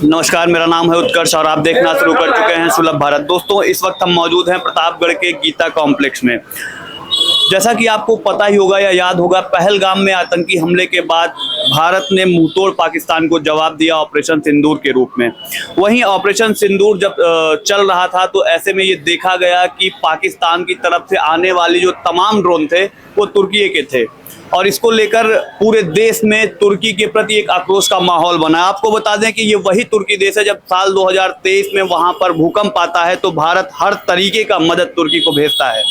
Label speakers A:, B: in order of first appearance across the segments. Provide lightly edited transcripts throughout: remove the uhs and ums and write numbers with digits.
A: नमस्कार, मेरा नाम है उत्कर्ष और आप देखना शुरू कर चुके हैं सुलभ भारत। दोस्तों, इस वक्त हम मौजूद हैं प्रतापगढ़ के गीता कॉम्प्लेक्स में। जैसा कि आपको पता ही होगा या याद होगा, पहलगाम में आतंकी हमले के बाद भारत ने मुंहतोड़ पाकिस्तान को जवाब दिया ऑपरेशन सिंदूर के रूप में। वहीं ऑपरेशन सिंदूर जब चल रहा था तो ऐसे में ये देखा गया कि पाकिस्तान की तरफ से आने वाले जो तमाम ड्रोन थे वो तुर्की के थे और इसको लेकर पूरे देश में तुर्की के प्रति एक आक्रोश का माहौल बना। आपको बता दें कि ये वही तुर्की देश है, जब साल 2023 में वहां पर भूकंप आता है तो भारत हर तरीके का मदद तुर्की को भेजता है।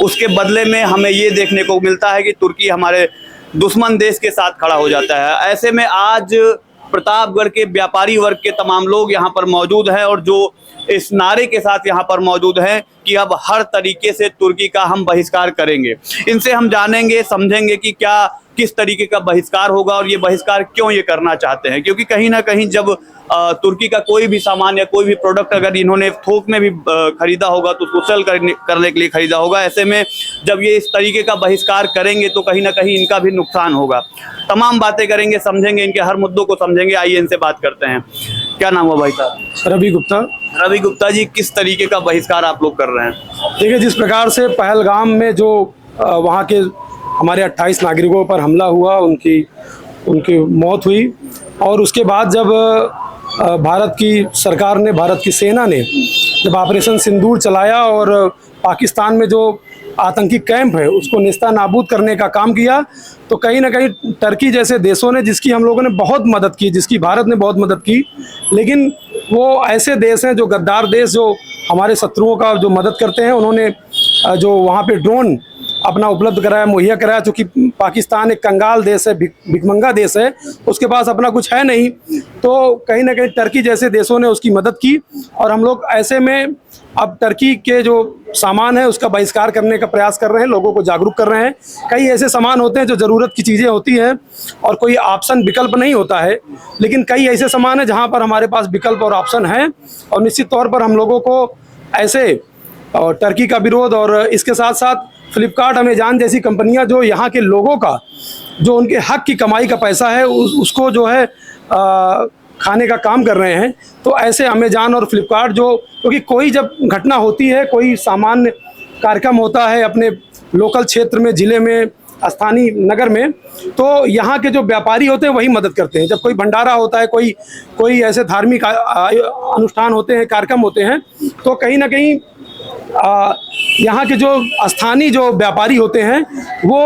A: उसके बदले में हमें ये देखने को मिलता है कि तुर्की हमारे दुश्मन देश के साथ खड़ा हो जाता है। ऐसे में आज प्रतापगढ़ के व्यापारी वर्ग के तमाम लोग यहाँ पर मौजूद हैं और जो इस नारे के साथ यहाँ पर मौजूद हैं कि अब हर तरीके से तुर्की का हम बहिष्कार करेंगे। इनसे हम जानेंगे, समझेंगे कि क्या किस तरीके का बहिष्कार होगा और ये बहिष्कार क्यों ये करना चाहते हैं। क्योंकि कहीं ना कहीं जब तुर्की का कोई भी सामान या कोई भी प्रोडक्ट अगर इन्होंने थोक में भी खरीदा होगा तो उसको सेल करने के लिए खरीदा होगा। ऐसे में जब ये इस तरीके का बहिष्कार करेंगे तो कहीं ना कहीं इनका भी नुकसान होगा। तमाम बातें करेंगे, समझेंगे, इनके हर मुद्दों को समझेंगे। आइए इनसे बात करते हैं। क्या नाम हुआ भाई साहब?
B: रवि गुप्ता।
A: रवि गुप्ता जी, किस तरीके का बहिष्कार आप लोग कर रहे हैं?
B: देखिए, जिस प्रकार से पहलगाम में जो वहाँ के हमारे 28 नागरिकों पर हमला हुआ, उनकी मौत हुई और उसके बाद जब भारत की सरकार ने, भारत की सेना ने जब ऑपरेशन सिंदूर चलाया और पाकिस्तान में जो आतंकी कैंप है उसको नेस्ता नाबूद करने का काम किया, तो कहीं ना कहीं टर्की जैसे देशों ने, जिसकी हम लोगों ने बहुत मदद की, जिसकी भारत ने बहुत मदद की, लेकिन वो ऐसे देश हैं जो गद्दार देश, जो हमारे शत्रुओं का जो मदद करते हैं, उन्होंने जो वहाँ पे ड्रोन अपना उपलब्ध कराया, मुहैया कराया। चूँकि पाकिस्तान एक कंगाल देश है, भिखमंगा देश है, उसके पास अपना कुछ है नहीं, तो कहीं ना कहीं टर्की जैसे देशों ने उसकी मदद की और हम लोग ऐसे में अब टर्की के जो सामान है उसका बहिष्कार करने का प्रयास कर रहे हैं, लोगों को जागरूक कर रहे हैं। कई ऐसे सामान होते हैं जो ज़रूरत की चीज़ें होती हैं और कोई ऑप्शन विकल्प नहीं होता है, लेकिन कई ऐसे सामान हैं जहाँ पर हमारे पास विकल्प और ऑप्शन हैं और निश्चित तौर पर हम लोगों को ऐसे टर्की का विरोध और इसके साथ साथ फ्लिपकार्ट, अमेज़न जैसी कंपनियां जो यहाँ के लोगों का, जो उनके हक की कमाई का पैसा है उसको जो है खाने का काम कर रहे हैं। तो ऐसे अमेज़न और फ्लिपकार्ट जो, क्योंकि कोई जब घटना होती है, कोई सामान्य कार्यक्रम होता है अपने लोकल क्षेत्र में, ज़िले में, स्थानीय नगर में, तो यहाँ के जो व्यापारी होते हैं वही मदद करते हैं। जब कोई भंडारा होता है, कोई ऐसे धार्मिक अनुष्ठान होते हैं, कार्यक्रम होते हैं, तो कहीं ना कहीं यहाँ के जो स्थानीय जो व्यापारी होते हैं वो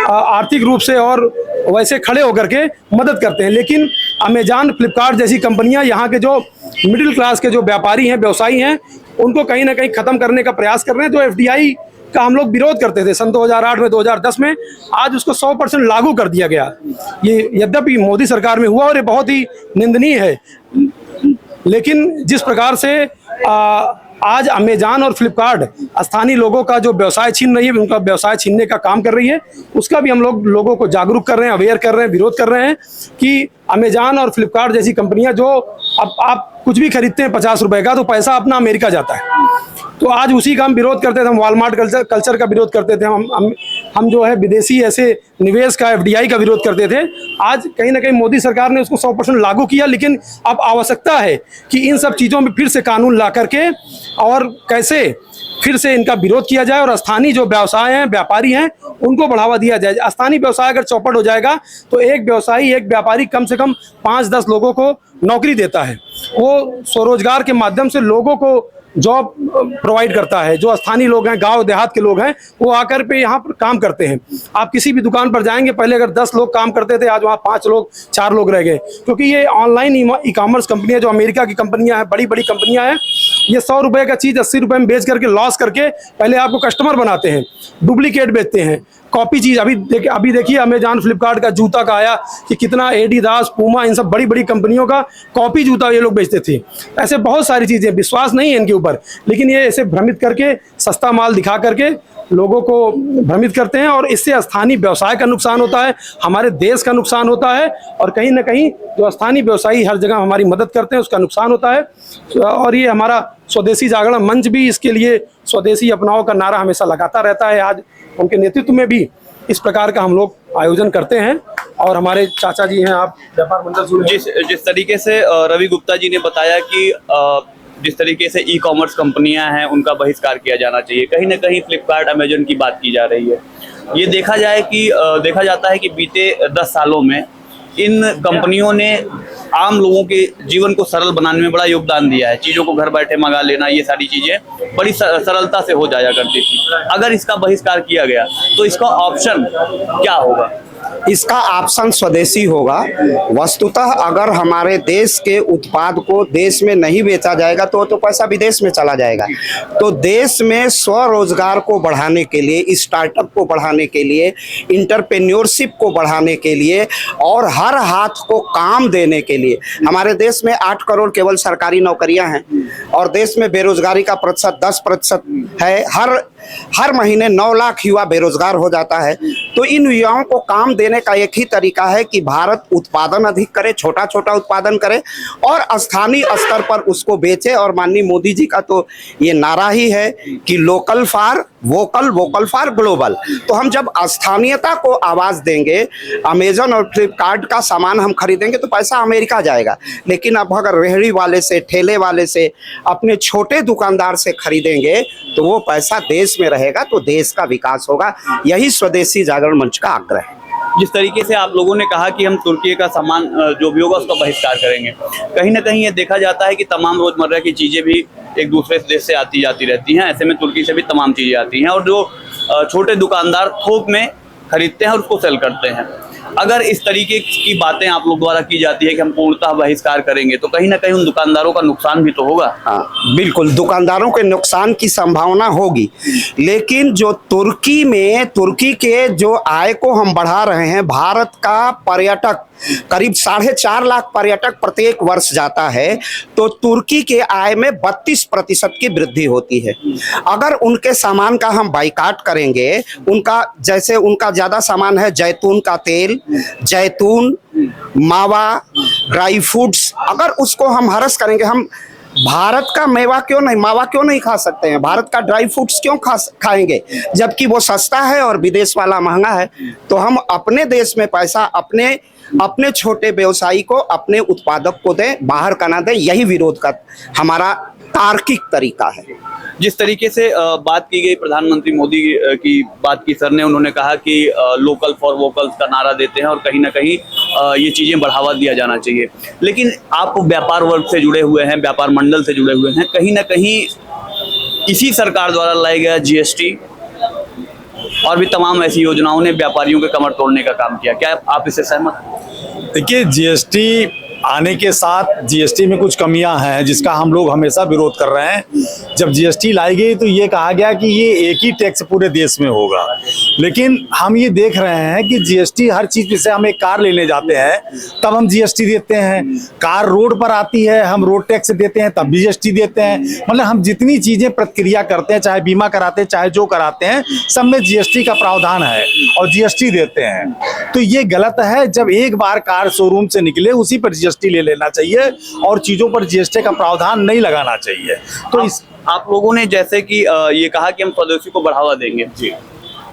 B: आर्थिक रूप से और वैसे खड़े होकर के मदद करते हैं। लेकिन अमेज़न, फ्लिपकार्ट जैसी कंपनियां यहाँ के जो मिडिल क्लास के जो व्यापारी हैं, व्यवसायी हैं, उनको कहीं ना कहीं ख़त्म करने का प्रयास कर रहे हैं। जो FDI का हम लोग विरोध करते थे सन 2008 में, 2010 में, आज उसको 100% लागू कर दिया गया। ये यद्यपि मोदी सरकार में हुआ और ये बहुत ही निंदनीय है, लेकिन जिस प्रकार से आज अमेज़न और फ्लिपकार्ट स्थानीय लोगों का जो व्यवसाय छीन रही है, उनका व्यवसाय छीनने का काम कर रही है, उसका भी हम लोग लोगों को जागरूक कर रहे हैं, अवेयर कर रहे हैं, विरोध कर रहे हैं कि अमेज़न और फ्लिपकार्ट जैसी कंपनियां जो, अब आप कुछ भी खरीदते हैं 50 रुपए का तो पैसा अपना अमेरिका जाता है, तो आज उसी का हम विरोध करते थे। हम वॉलमार्ट कल्चर का विरोध करते थे, हम जो है विदेशी ऐसे निवेश का, FDI का विरोध करते थे। आज कहीं ना कहीं मोदी सरकार ने उसको 100% लागू किया, लेकिन अब आवश्यकता है कि इन सब चीज़ों में फिर से कानून ला करके और कैसे फिर से इनका विरोध किया जाए और स्थानीय जो व्यवसाय हैं, व्यापारी हैं, उनको बढ़ावा दिया जाए। स्थानीय व्यवसाय अगर चौपट हो जाएगा तो एक व्यवसायी, एक व्यापारी कम से कम 5-10 लोगों को नौकरी देता है, वो स्वरोजगार के माध्यम से लोगों को जॉब प्रोवाइड करता है। जो स्थानीय लोग हैं, गांव देहात के लोग हैं, वो आकर पे यहाँ पर काम करते हैं। आप किसी भी दुकान पर जाएंगे, पहले अगर 10 लोग काम करते थे, आज वहाँ 5 लोग, 4 लोग रह गए, क्योंकि ये ऑनलाइन ई-कॉमर्स कंपनियाँ, जो अमेरिका की कंपनियाँ हैं, बड़ी बड़ी कंपनियाँ हैं, ये 100 रुपये का चीज़ 80 रुपये में बेच करके, लॉस करके पहले आपको कस्टमर बनाते हैं, डुप्लीकेट बेचते हैं, कॉपी चीज़। अभी देखिए अमेज़न, फ्लिपकार्ट का जूता का आया कि कितना, एडिडास, पूमा, इन सब बड़ी बड़ी कंपनियों का कॉपी जूता ये लोग बेचते थे। ऐसे बहुत सारी चीज़ें, विश्वास नहीं है इनके ऊपर, लेकिन ये ऐसे भ्रमित करके, सस्ता माल दिखा करके लोगों को भ्रमित करते हैं और इससे स्थानीय व्यवसाय का नुकसान होता है, हमारे देश का नुकसान होता है और कहीं ना कहीं जो स्थानीय व्यवसायी हर जगह हमारी मदद करते हैं उसका नुकसान होता है। और ये हमारा स्वदेशी जागरण मंच भी इसके लिए स्वदेशी अपनाओ का नारा हमेशा लगाता रहता है। आज उनके नेतृत्व में भी इस प्रकार का हम लोग आयोजन करते हैं और हमारे चाचा जी हैं, आप व्यापार मंडल जुड़े हैं।
A: जिस तरीके से रवि गुप्ता जी ने बताया कि जिस तरीके से ई कॉमर्स कंपनियां हैं उनका बहिष्कार किया जाना चाहिए, कहीं ना कहीं फ्लिपकार्ट अमेजन की बात की जा रही है। ये देखा जाता है कि बीते 10 सालों में इन कंपनियों ने आम लोगों के जीवन को सरल बनाने में बड़ा योगदान दिया है। चीज़ों को घर बैठे मंगा लेना, ये सारी चीज़ें बड़ी सरलता से हो जाया करती थी। अगर इसका बहिष्कार किया गया तो इसका ऑप्शन क्या होगा?
C: इसका ऑप्शन स्वदेशी होगा। वस्तुतः अगर हमारे देश के उत्पाद को देश में नहीं बेचा जाएगा तो पैसा विदेश में चला जाएगा। तो देश में स्वरोजगार को बढ़ाने के लिए, स्टार्टअप को बढ़ाने के लिए, इंटरप्रेन्योरशिप को बढ़ाने के लिए और हर हाथ को काम देने के लिए, हमारे देश में 8 करोड़ केवल सरकारी नौकरियां हैं और देश में बेरोजगारी का प्रतिशत 10% है। हर महीने 9 लाख युवा बेरोजगार हो जाता है। तो इन युवाओं को काम देने का एक ही तरीका है कि भारत उत्पादन अधिक करे, छोटा छोटा उत्पादन करे और स्थानीय स्तर पर उसको बेचे। और माननीय मोदी जी का तो ये नारा ही है कि local for vocal, vocal for global. तो हम जब स्थानीयता को आवाज देंगे, अमेजन और फ्लिपकार्ट का सामान हम खरीदेंगे तो पैसा अमेरिका जाएगा, लेकिन अब अगर रेहड़ी वाले से, ठेले वाले से, अपने छोटे दुकानदार से खरीदेंगे तो वो पैसा देश में रहेगा, तो देश का विकास होगा। यही स्वदेशी जागरण मंच का आग्रह है।
A: जिस तरीके से आप लोगों ने कहा कि हम तुर्की का सामान जो भी होगा उसका बहिष्कार करेंगे, कहीं ना कहीं ये देखा जाता है कि तमाम रोजमर्रा की चीज़ें भी एक दूसरे देश से आती जाती रहती हैं। ऐसे में तुर्की से भी तमाम चीज़ें आती हैं और जो छोटे दुकानदार थोक में खरीदते हैं और उसको सेल करते हैं। अगर इस तरीके की बातें आप लोग द्वारा की जाती है कि हम पूर्णतः बहिष्कार करेंगे तो कहीं ना कहीं उन दुकानदारों का नुकसान भी तो होगा।
C: हाँ, बिल्कुल दुकानदारों के नुकसान की संभावना होगी, लेकिन जो तुर्की के जो आय को हम बढ़ा रहे हैं, भारत का पर्यटक करीब 4.5 लाख पर्यटक प्रत्येक वर्ष जाता है, तो तुर्की के आय में 32% की वृद्धि होती है। अगर उनके सामान का हम बाइकाट करेंगे, उनका ज्यादा सामान है जैतून का तेल, जैतून, मावा, ड्राई फ्रूट्स, अगर उसको हम हरस करेंगे, हम भारत का मावा क्यों नहीं खा सकते हैं, भारत का ड्राई फ्रूट्स क्यों खाएंगे जबकि वो सस्ता है और विदेश वाला महंगा है। तो हम अपने देश में पैसा अपने छोटे व्यवसायी को, अपने उत्पादक को दें, बाहर का ना दें। यही विरोध का हमारा तार्किक तरीका है।
A: जिस तरीके से बात की गई प्रधानमंत्री मोदी की बात की सर ने, उन्होंने कहा कि लोकल फॉर वोकल का नारा देते हैं और कहीं ना कहीं ये चीज़ें बढ़ावा दिया जाना चाहिए। लेकिन आप व्यापार वर्ग से जुड़े हुए हैं, व्यापार मंडल से जुड़े हुए हैं, कहीं ना कहीं इसी सरकार द्वारा लाया गया GST और भी तमाम ऐसी योजनाओं ने व्यापारियों के कमर तोड़ने का काम किया। क्या आप इससे सहमत हैं?
D: देखिए, GST आने के साथ GST में कुछ कमियां हैं जिसका हम लोग हमेशा विरोध कर रहे हैं। जब GST लाई गई तो ये कहा गया कि ये एक ही टैक्स पूरे देश में होगा, लेकिन हम ये देख रहे हैं कि GST हर चीज, जैसे हम एक कार लेने जाते हैं तब हम GST देते हैं, कार रोड पर आती है हम रोड टैक्स देते हैं तब भी GST देते हैं। मतलब हम जितनी चीजें प्रक्रिया करते हैं, चाहे बीमा कराते हैं चाहे जो कराते हैं, सब में GST का प्रावधान है और GST देते हैं। तो ये गलत है। जब एक बार कार शोरूम से निकले उसी पर GST ले लेना चाहिए और चीजों पर GST का प्रावधान नहीं लगाना चाहिए। तो
A: आप लोगों ने जैसे कि ये कहा कि हम स्वदेशी को बढ़ावा देंगे जी,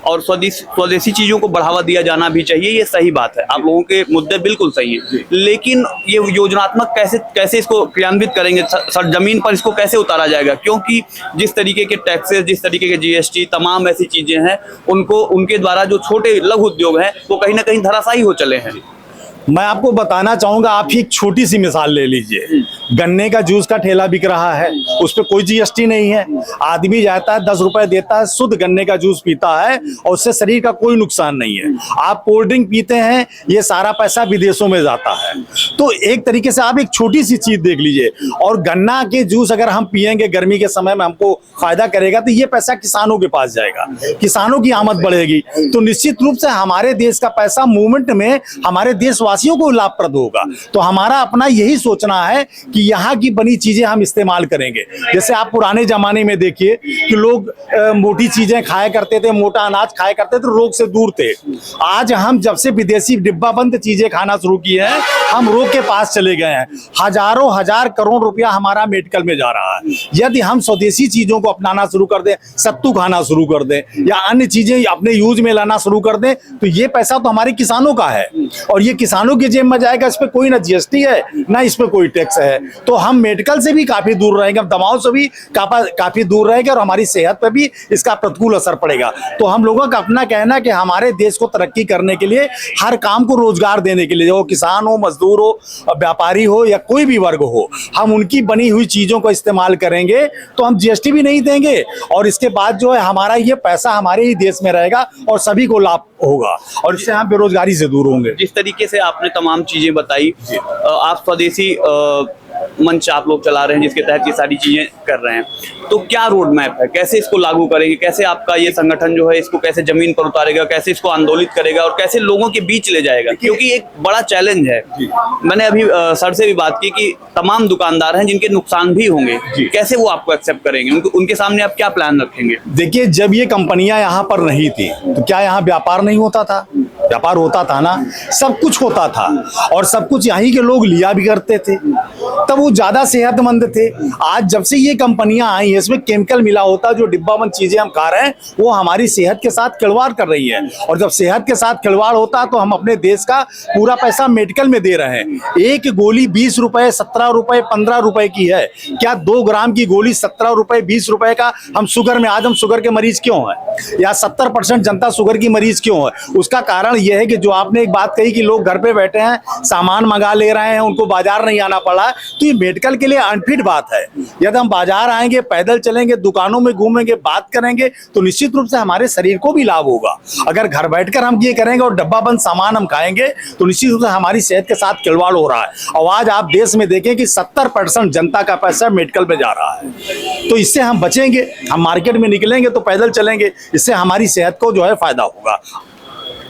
A: और स्वदेशी चीजों को बढ़ावा दिया जाना भी चाहिए, ये सही बात है। आप लोगों के मुद्दे बिल्कुल सही हैं, लेकिन ये योजनात्मक कैसे इसको क्रियान्वित करेंगे, सर जमीन पर इसको कैसे उतारा जाएगा? क्योंकि जिस तरीके के टैक्सेस, जिस तरीके के GST, तमाम ऐसी चीजें हैं, उनके द्वारा जो छोटे लघु उद्योग हैं वो कहीं ना कहीं धराशायी हो चले हैं।
D: मैं आपको बताना चाहूंगा, आप ही एक छोटी सी मिसाल ले लीजिए। गन्ने का जूस का ठेला बिक रहा है, उस पर कोई GST नहीं है। आदमी जाता है 10 रुपए देता है, शुद्ध गन्ने का जूस पीता है और उससे शरीर का कोई नुकसान नहीं है। आप कोल्ड ड्रिंक पीते हैं, ये सारा पैसा विदेशों में जाता है। तो एक तरीके से आप एक छोटी सी चीज देख लीजिए। और गन्ना के जूस अगर हम पियेंगे गर्मी के समय में, हमको फायदा करेगा, तो ये पैसा किसानों के पास जाएगा, किसानों की आमद बढ़ेगी, तो निश्चित रूप से हमारे देश का पैसा मूवमेंट में हमारे देशवासियों को लाभप्रद होगा। तो हमारा अपना यही सोचना है कि यहाँ की बनी चीजें हम इस्तेमाल करेंगे। जैसे आप पुराने जमाने में देखिए कि लोग मोटी चीजें खाया करते थे, मोटा अनाज खाया करते थे, रोग से दूर थे। आज हम जब से विदेशी डिब्बा बंद चीजें खाना शुरू की हैं हम रोग के पास चले गए हैं। हजारों हजार करोड़ रुपया हमारा मेडिकल में जा रहा है। यदि हम स्वदेशी चीजों को अपनाना शुरू कर दें, सत्तू खाना शुरू कर दें या अन्य चीजें अपने यूज में लाना शुरू कर दें, तो ये पैसा तो हमारे किसानों का है और ये किसानों की जेब में जाएगा। इस पे कोई ना जीएसटी है ना इस पे कोई टैक्स है। तो हम मेडिकल से भी काफी दूर रहेंगे, दवाओं से भी काफी दूर रहेंगे और हमारी सेहत पे भी इसका प्रतिकूल असर पड़ेगा। तो हम लोगों का अपना कहना कि हमारे देश को तरक्की करने के लिए, हर काम को रोजगार देने के लिए, वो किसान हो, मजदूर हो, व्यापारी हो या कोई भी वर्ग हो, हम उनकी बनी हुई चीजों को इस्तेमाल करेंगे तो हम जीएसटी भी नहीं देंगे और इसके बाद जो है हमारा ये पैसा हमारे ही देश में रहेगा और सभी को लाभ होगा और इससे हम बेरोजगारी से दूर होंगे।
A: जिस तरीके से आपने तमाम चीजें बताई, आप स्वदेशी मंच आप लोग चला रहे हैं जिसके तहत ये सारी चीजें कर रहे हैं, तो क्या रोड मैप है, कैसे इसको लागू करेंगे, कैसे आपका ये संगठन जो है इसको कैसे जमीन पर उतारेगा, कैसे इसको आंदोलित करेगा और कैसे लोगों के बीच ले जाएगा? क्योंकि एक बड़ा चैलेंज है। मैंने अभी सर से भी बात की कि तमाम दुकानदार हैं जिनके नुकसान भी होंगे, कैसे वो आपको एक्सेप्ट करेंगे, उनके सामने आप क्या प्लान रखेंगे?
D: देखिए, जब ये कंपनियां यहाँ पर नहीं थी तो क्या यहाँ व्यापार नहीं होता था? व्यापार होता था ना, सब कुछ होता था और सब कुछ यहीं के लोग लिया भी करते थे, तब वो ज्यादा सेहतमंद थे। आज जब से ये कंपनियां आई हैं, इसमें केमिकल मिला होता, जो डिब्बाबंद चीजें हम खा रहे हैं वो हमारी सेहत के साथ खिलवाड़ कर रही है और जब सेहत के साथ खिलवाड़ होता तो हम अपने देश का पूरा पैसा मेडिकल में दे रहे हैं। एक गोली 20 रुपए, 17 रुपए, 15 रुपए की है, क्या 2 ग्राम की गोली 17 रुपए, 20 रुपए का? हम शुगर में, आज हम शुगर के मरीज क्यों हैं या 70% जनता शुगर की मरीज क्यों है? उसका कारण यह है कि जो आपने एक बात कही कि लोग घर पे बैठे हैं, सामान मंगा ले रहे हैं, उनको बाजार नहीं आना पड़ा, तो ये मेडिकल के लिए अनफिट बात है। यदि हम बाजार आएंगे, पैदल चलेंगे, दुकानों में घूमेंगे, बात करेंगे तो निश्चित रूप से हमारे शरीर को भी लाभ होगा। अगर घर बैठकर हम ये करेंगे और डब्बा बंद सामान हम खाएंगे तो निश्चित रूप से हमारी सेहत के साथ खिलवाड़ हो रहा है। और आज आप देश में देखें कि 70% जनता का पैसा मेडिकल में जा रहा है, तो इससे हम बचेंगे। हम मार्केट में निकलेंगे तो पैदल चलेंगे, इससे हमारी सेहत को जो है फायदा होगा।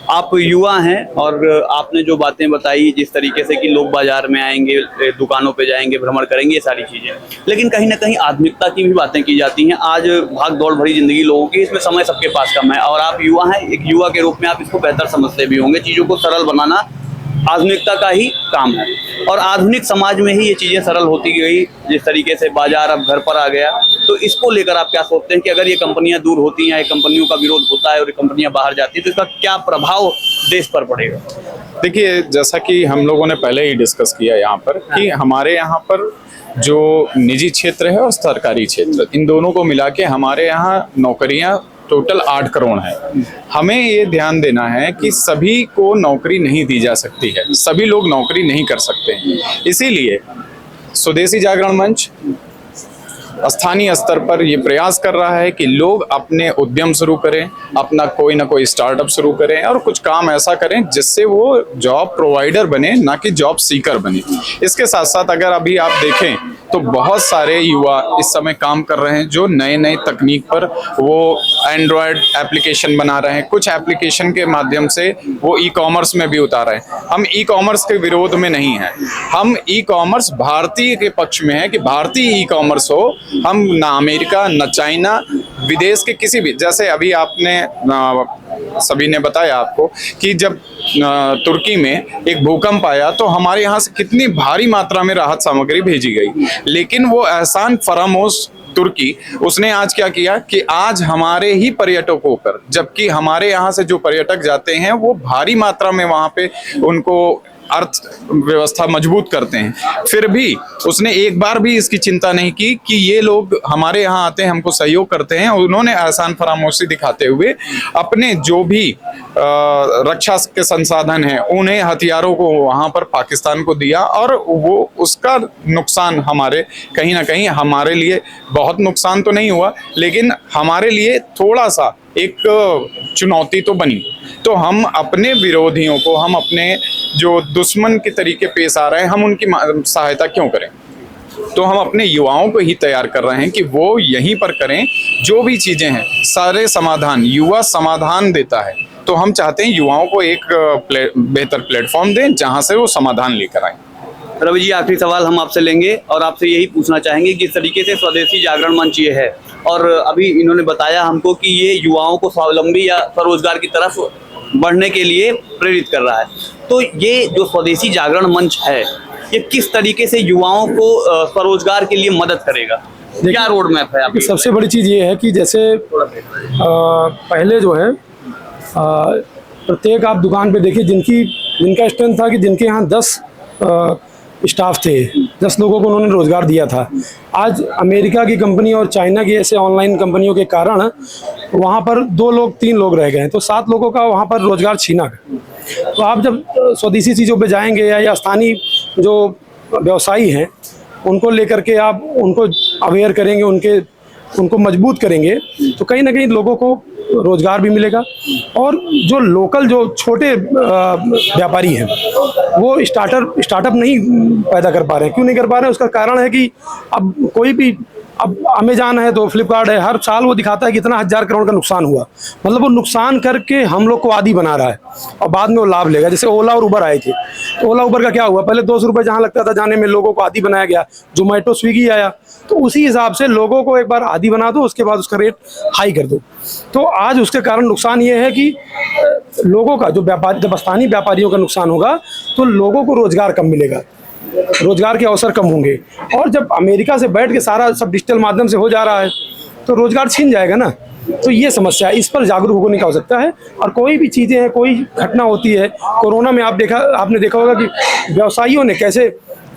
A: आप युवा हैं और आपने जो बातें बताई, जिस तरीके से कि लोग बाजार में आएंगे, दुकानों पे जाएंगे, भ्रमण करेंगे, ये सारी चीजें, लेकिन कहीं ना कहीं आधुनिकता की भी बातें की जाती हैं। आज भाग दौड़ भरी जिंदगी लोगों की, इसमें समय सबके पास कम है और आप युवा हैं, एक युवा के रूप में आप इसको बेहतर समझते भी होंगे। चीजों को सरल बनाना आधुनिकता का ही काम है और आधुनिक समाज में ही ये चीजें सरल होती गई। जिस तरीके से बाजार अब घर पर आ गया, तो इसको लेकर आप क्या सोचते हैं कि अगर ये कंपनियां दूर होती हैं, कंपनियों का विरोध होता है और ये कंपनियां बाहर जाती हैं, तो इसका क्या प्रभाव देश पर पड़ेगा?
E: देखिए, जैसा कि हम लोगों ने पहले ही डिस्कस किया यहाँ पर कि हमारे यहाँ पर जो निजी क्षेत्र है और सरकारी क्षेत्र, इन दोनों को मिला के हमारे यहाँ नौकरियाँ टोटल 8 करोड़ है। हमें ये ध्यान देना है कि सभी को नौकरी नहीं दी जा सकती है, सभी लोग नौकरी नहीं कर सकते हैं। इसीलिए स्वदेशी जागरण मंच स्थानीय स्तर पर ये प्रयास कर रहा है कि लोग अपने उद्यम शुरू करें, अपना कोई ना कोई स्टार्टअप शुरू करें और कुछ काम ऐसा करें जिससे वो जॉब प्रोवाइडर बने, ना कि जॉब सीकर बने। इसके साथ साथ अगर अभी आप देखें तो बहुत सारे युवा इस समय काम कर रहे हैं जो नए नए तकनीक पर वो एंड्रॉयड एप्लीकेशन बना रहे हैं, कुछ एप्लीकेशन के माध्यम से वो ई कॉमर्स में भी उतार रहे हैं। हम ई कॉमर्स के विरोध में नहीं हैं, हम ई कॉमर्स भारतीय के पक्ष में है कि भारतीय ई कॉमर्स हो। हम ना अमेरिका, ना चाइना, विदेश के किसी भी, जैसे अभी आपने सभी ने बताया आपको कि जब तुर्की में एक भूकंप आया तो हमारे यहाँ से कितनी भारी मात्रा में राहत सामग्री भेजी गई, लेकिन वो एहसान फरामोश तुर्की, उसने आज क्या किया कि आज हमारे ही पर्यटकों पर, जबकि हमारे यहाँ से जो पर्यटक जाते हैं वो भारी मात्रा में वहाँ पे उनको अर्थव्यवस्था मजबूत करते हैं, फिर भी उसने एक बार भी इसकी चिंता नहीं की कि ये लोग हमारे यहाँ आते हैं, हमको सहयोग करते हैं। उन्होंने एहसान फरामोशी दिखाते हुए अपने जो भी रक्षा के संसाधन हैं, उन्हें हथियारों को वहाँ पर पाकिस्तान को दिया और वो उसका नुकसान हमारे कहीं ना कहीं हमारे लिए बहुत नुकसान तो नहीं हुआ, लेकिन हमारे लिए थोड़ा सा एक चुनौती तो बनी। तो हम अपने विरोधियों को, हम अपने जो दुश्मन के तरीके पेश आ रहे हैं, हम उनकी सहायता क्यों करें? तो हम अपने युवाओं को ही तैयार कर रहे हैं कि वो यहीं पर करें, जो भी चीजें हैं सारे समाधान युवा समाधान देता है। तो हम चाहते हैं युवाओं को एक बेहतर प्लेटफॉर्म दें जहां से वो समाधान लेकर आए।
A: रवि जी, आखिरी सवाल हम आपसे लेंगे और आपसे यही पूछना चाहेंगे कि जिस तरीके से स्वदेशी जागरण मंच ये है और अभी इन्होंने बताया हमको कि ये युवाओं को स्वावलंबी या स्वरोजगार की तरफ बढ़ने के लिए प्रेरित कर रहा है। तो ये जो स्वदेशी जागरण मंच है, ये किस तरीके से युवाओं को स्वरोजगार के लिए मदद करेगा? क्या रोड मैप है आपकी?
B: सबसे बड़ी चीज़ ये है कि जैसे पहले जो है प्रत्येक आप दुकान पे देखिए जिनका स्ट्रेंथ था कि जिनके यहाँ 10 स्टाफ थे, 10 लोगों को उन्होंने रोज़गार दिया था। आज अमेरिका की कंपनी और चाइना की ऐसे ऑनलाइन कंपनियों के कारण वहाँ पर 2 लोग 3 लोग रह गए हैं, तो 7 लोगों का वहाँ पर रोज़गार छीना। तो आप जब स्वदेशी चीज़ों पे जाएंगे या स्थानीय जो व्यवसायी हैं उनको लेकर के आप उनको अवेयर करेंगे, उनको मजबूत करेंगे, तो कहीं ना कहीं लोगों को रोज़गार भी मिलेगा। और जो लोकल जो छोटे व्यापारी हैं वो स्टार्टअप नहीं पैदा कर पा रहे हैं। क्यों नहीं कर पा रहे हैं? उसका कारण है कि अब कोई भी, अब अमेज़न है तो फ्लिपकार्ट है, हर साल वो दिखाता है कि इतना 1000 करोड़ का नुकसान हुआ। मतलब वो नुकसान करके हम लोग को आदी बना रहा है और बाद में वो लाभ लेगा। जैसे ओला और उबर आए थे, तो ओला उबर का क्या हुआ? पहले 200 रुपये जहाँ लगता था जाने में, लोगों को आदी बनाया गया। जोमेटो स्विगी आया, तो उसी हिसाब से लोगों को एक बार आदी बना दो, उसके बाद उसका रेट हाई कर दो। तो आज उसके कारण नुकसान ये है कि लोगों का जो व्यापारी, जब स्थानीय व्यापारियों का नुकसान होगा तो लोगों को रोज़गार कम मिलेगा, रोजगार के अवसर कम होंगे। और जब अमेरिका से बैठ के सारा सब डिजिटल माध्यम से हो जा रहा है तो रोजगार छीन जाएगा ना। तो ये समस्या है, इस पर जागरूक होने की आवश्यकता है। और कोई भी चीज़ें हैं, कोई घटना होती है, कोरोना में आपने देखा होगा कि व्यवसायियों ने कैसे,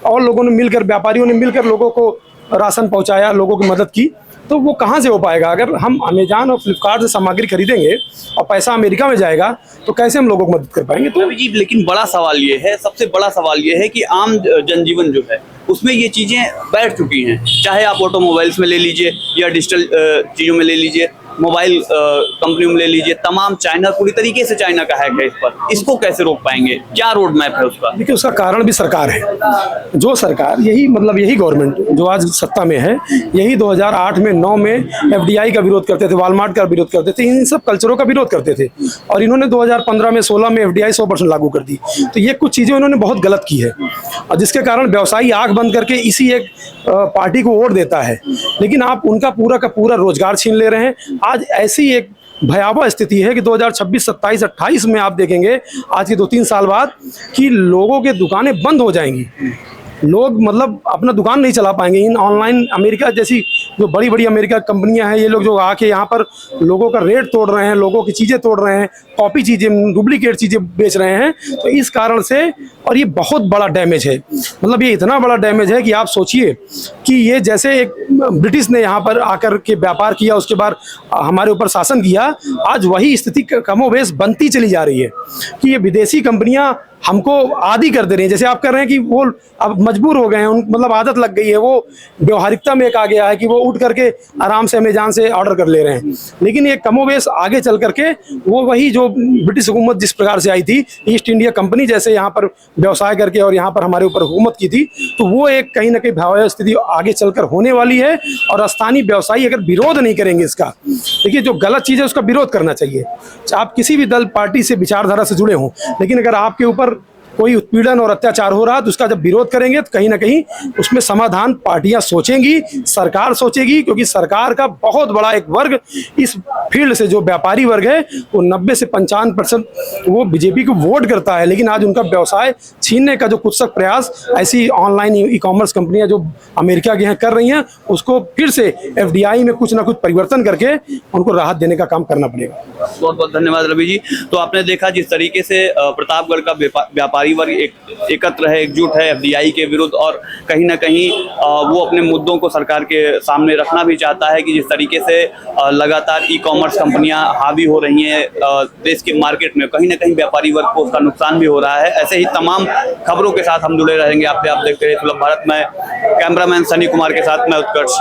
B: और लोगों ने मिलकर, व्यापारियों ने मिलकर लोगों को राशन पहुंचाया, लोगों की मदद की। तो वो कहाँ से हो पाएगा? अगर हम अमेज़न और फ्लिपकार्ट से सामग्री खरीदेंगे और पैसा अमेरिका में जाएगा तो कैसे हम लोगों को मदद कर पाएंगे? तो
A: जी, लेकिन बड़ा सवाल ये है, सबसे बड़ा सवाल ये है कि आम जनजीवन जो है उसमें ये चीज़ें बैठ चुकी हैं। चाहे आप ऑटोमोबाइल्स में ले लीजिए या डिजिटल चीज़ों में ले लीजिए, मोबाइल कंपनियों में ले लीजिए, तमाम चाइना, पूरी तरीके से चाइना का हैक है इस पर। इसको कैसे रोक पाएंगे? क्या रोड मैप है उसका?
B: देखिए, उसका कारण भी सरकार है। जो सरकार, यही गवर्नमेंट जो आज सत्ता में है, यही 2008 में 9 में एफडीआई का विरोध करते थे, वॉलमार्ट का विरोध करते थे, इन सब कल्चरों का विरोध करते थे। और इन्होंने 2015 में 16 में एफडीआई 100% लागू कर दी। तो ये कुछ चीज़ें इन्होंने बहुत गलत की है, और जिसके कारण व्यवसायी आंख बंद करके इसी एक पार्टी को वोट देता है। लेकिन आप उनका पूरा का पूरा रोजगार छीन ले रहे हैं। आज ऐसी एक भयावह स्थिति है कि 2026, 27, 28 में आप देखेंगे, आज के 2-3 साल बाद, कि लोगों के दुकानें बंद हो जाएंगी। लोग मतलब अपना दुकान नहीं चला पाएंगे। इन ऑनलाइन अमेरिका जैसी जो बड़ी बड़ी अमेरिका कंपनियां हैं, ये लोग जो आके यहाँ पर लोगों का रेट तोड़ रहे हैं, लोगों की चीज़ें तोड़ रहे हैं, कॉपी चीज़ें, डुप्लीकेट चीज़ें बेच रहे हैं। तो इस कारण से, और ये बहुत बड़ा डैमेज है, मतलब ये इतना बड़ा डैमेज है कि आप सोचिए कि ये जैसे एक ब्रिटिश ने यहाँ पर आकर के व्यापार किया, उसके बाद हमारे ऊपर शासन किया, आज वही स्थिति कमोबेश बनती चली जा रही है कि ये विदेशी कंपनियां हमको आदी कर दे रही हैं। जैसे आप कर रहे हैं कि वो अब मजबूर हो गए हैं, मतलब आदत लग गई है, वो व्यवहारिकता में एक आ गया है कि वो उठ करके आराम से अमेज़न से ऑर्डर कर ले रहे हैं। लेकिन ये कमोबेश आगे चल करके वो वही जो ब्रिटिश हुकूमत जिस प्रकार से आई थी, ईस्ट इंडिया कंपनी जैसे यहाँ पर व्यवसाय करके और यहाँ पर हमारे ऊपर हुकूमत की थी, तो वो एक कहीं ना कहीं भयावह स्थिति आगे चलकर होने वाली है। और स्थानीय व्यवसायी अगर विरोध नहीं करेंगे इसका, देखिए जो गलत चीज़ है उसका विरोध करना चाहिए। आप किसी भी दल पार्टी से, विचारधारा से जुड़े हों, लेकिन अगर आपके ऊपर कोई उत्पीड़न और अत्याचार हो रहा है तो उसका जब विरोध करेंगे तो कहीं ना कहीं उसमें समाधान पार्टियां सोचेंगी, सरकार सोचेगी। क्योंकि सरकार का बहुत बड़ा एक वर्ग इस फील्ड से, जो व्यापारी वर्ग है, वो 90 से 55% वो बीजेपी को वोट करता है। लेकिन आज उनका व्यवसाय छीनने का जो कुत्सक प्रयास ऐसी ऑनलाइन ई कॉमर्स कंपनियां जो अमेरिका की हैं कर रही हैं, उसको फिर से एफडीआई में कुछ ना कुछ परिवर्तन करके उनको राहत देने का काम करना पड़ेगा।
A: बहुत बहुत धन्यवाद रवि जी। तो आपने देखा जिस तरीके से प्रतापगढ़ का व्यापारी वर्ग एकत्र है, एकजुट है एफडीआई के विरुद्ध, और कहीं ना कहीं वो अपने मुद्दों को सरकार के सामने रखना भी चाहता है कि जिस तरीके से लगातार ई कॉमर्स कंपनियां हावी हो रही हैं देश के मार्केट में, कहीं ना कहीं व्यापारी वर्ग को उसका नुकसान भी हो रहा है। ऐसे ही तमाम खबरों के साथ हम जुड़े रहेंगे। आप देखते रहिए सुलभ भारत में। कैमरामैन सनी कुमार के साथ मैं उत्कर्ष।